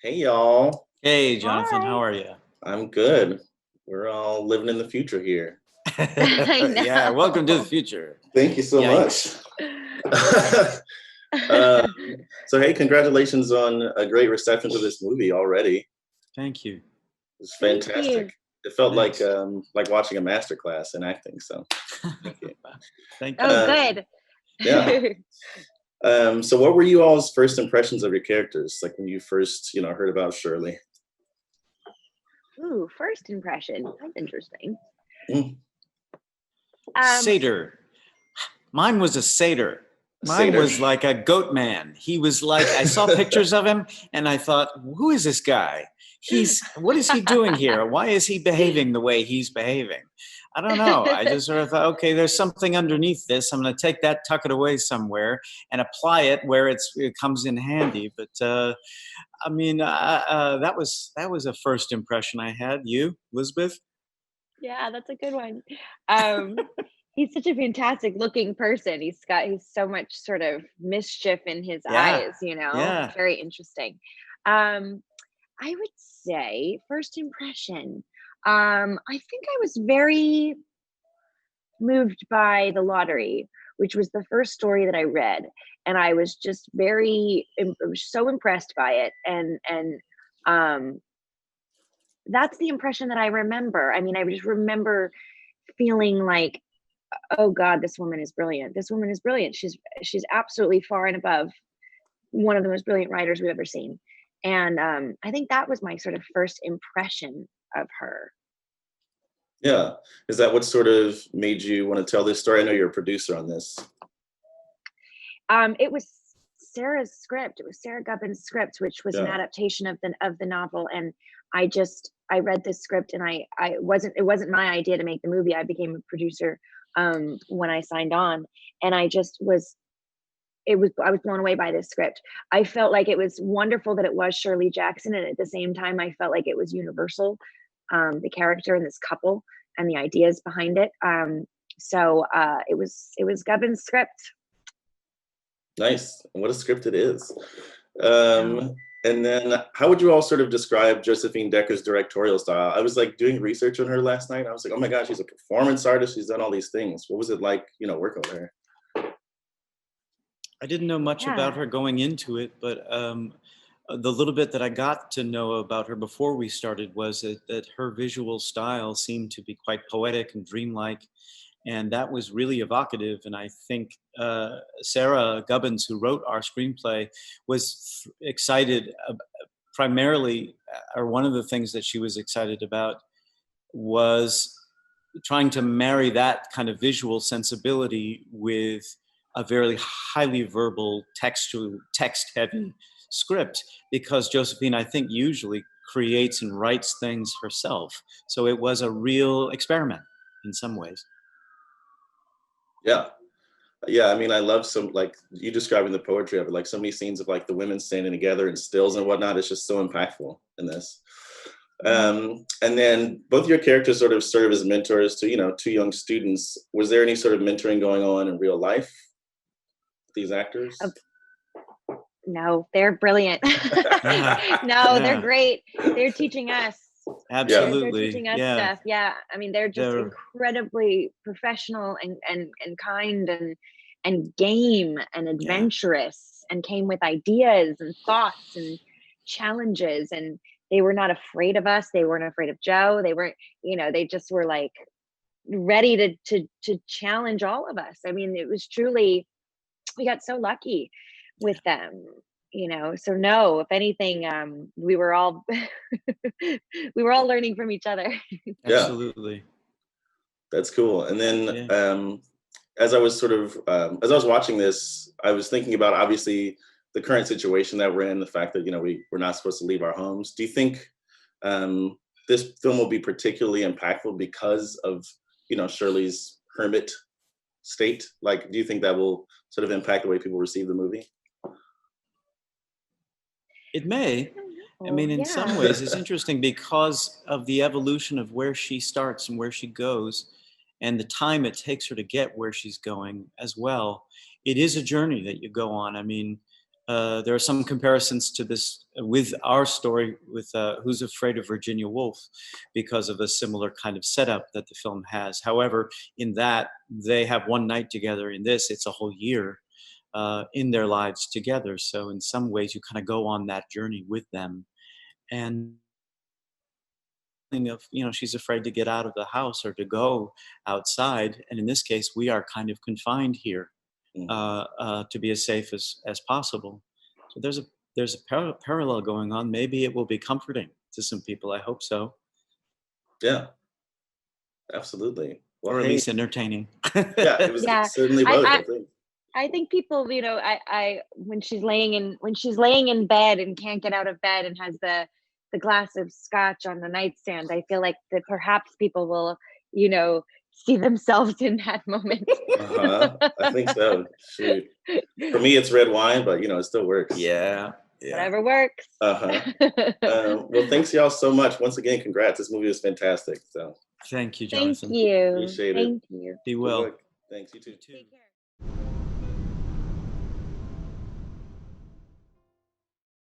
Hey y'all, Hey, Jonathan, Hi. how are you? I'm good. We're all living in the future here. I Yeah, welcome to the know. future. Thank you so much. Yikes. um, so hey, congratulations on a great reception to this movie already. Thank you. It's Thank fantastic. you. It felt Thanks. like watching a master class in acting. So thank you. Thank Oh, you. Um, good. yeah. So what were you all's first impressions of your characters? Like when you first, heard about Shirley? Ooh, first impression. That's interesting. Mm, Um, Satyr. Mine was a satyr. Mine Seder. was like a goat man. He was like, I saw pictures of him and I thought, who is this guy? What is he doing here? Why is he behaving the way he's behaving? I don't know. I just sort of thought, okay, there's something underneath this. I'm going to take that, tuck it away somewhere and apply it where it comes in handy. But I mean, that was a first impression I had. You, Elizabeth? yeah, that's a good one. Um, he's such a fantastic looking person. He's so much sort of mischief in his Yeah, eyes. yeah. Very interesting. Um, I would say first impression. I think I was very moved by The Lottery, which was the first story that I read, and I was just I was so impressed by it, and um, that's the impression that I remember. I mean, I just remember feeling like, oh God, this woman is brilliant. This woman is brilliant. She's absolutely far and above one of the most brilliant writers we've ever seen, and I think that was my sort of first impression of her. Yeah. Is that what sort of made you want to tell this story? I know you're a producer on this. It was Sarah's script. It was Sarah Gubbin's script, which was an Yeah. adaptation of the novel. And I read this script, and it wasn't my idea to make the movie. I became a producer when I signed on, and I was blown away by this script. I felt like it was wonderful that it was Shirley Jackson, and at the same time, I felt like it was universal, the character and this couple and the ideas behind it. So it was Gubbin's script. Nice. And what a script it is. No. And then how would you all sort of describe Josephine Decker's directorial style? I was like doing research on her last night. I was like, oh my gosh, she's a performance artist. She's done all these things. What was it like, working with her? I didn't know much about Yeah. her going into it, but the little bit that I got to know about her before we started was that her visual style seemed to be quite poetic and dreamlike, and that was really evocative. And I think Sarah Gubbins, who wrote our screenplay, was excited primarily, or one of the things that she was excited about was trying to marry that kind of visual sensibility with a very highly verbal text heavy script, because Josephine, I think, usually creates and writes things herself, so it was a real experiment in some ways. Yeah. Yeah. I mean, I love some, like you describing the poetry of it, like so many scenes of like the women standing together in stills and whatnot. It's just so impactful in this. And then both your characters sort of serve as mentors to, two young students. Was there any sort of mentoring going on in real life with these Of actors? No, they're brilliant. Yeah, No, they're yeah, great. They're teaching us. Yeah. They're absolutely. teaching us Yeah, stuff. Yeah. I mean, they're just they're incredibly professional and kind and game and yeah, adventurous, and came with ideas and thoughts and challenges, and they were not afraid of us. They weren't afraid of Joe. They weren't, they just were like ready to challenge all of us. I mean, it was truly, we got so lucky with them. So no, if anything, we were all we were all learning from each other. Yeah. absolutely. That's cool. And then Yeah. as I was as I was watching this, I was thinking about obviously the current situation that we're in, the fact that we're not supposed to leave our homes. Do you think um, this film will be particularly impactful because of Shirley's hermit state? Like, do you think that will sort of impact the way people receive the movie? It may. I don't I know. mean, in some Yeah. ways, it's interesting because of the evolution of where she starts and where she goes, and the time it takes her to get where she's going as well. It is a journey that you go on. I mean, there are some comparisons to this with our story with Who's Afraid of Virginia Woolf, because of a similar kind of setup that the film has. However, in that they have one night together. In this, it's a whole year in their lives together. So in some ways, you kind of go on that journey with them. And of, she's afraid to get out of the house or to go outside, and in this case we are kind of confined here to be as safe as possible. So there's a parallel going on. Maybe it will be comforting to some people. I hope so. Yeah, absolutely. Well, Or at hey, least entertaining. yeah, it was Yeah, certainly both, I think. I think people, I when she's laying in bed and can't get out of bed and has the glass of scotch on the nightstand, I feel like that perhaps people will, see themselves in that moment. I think so. Shoot. For me, it's red wine, but it still works. Yeah. Whatever works. Well, thanks y'all so much. Once again, congrats. This movie was fantastic. So Thank you, Thank Jonathan. you. appreciate it. Thank you. Be Good well. luck. Thanks. You too. Take care.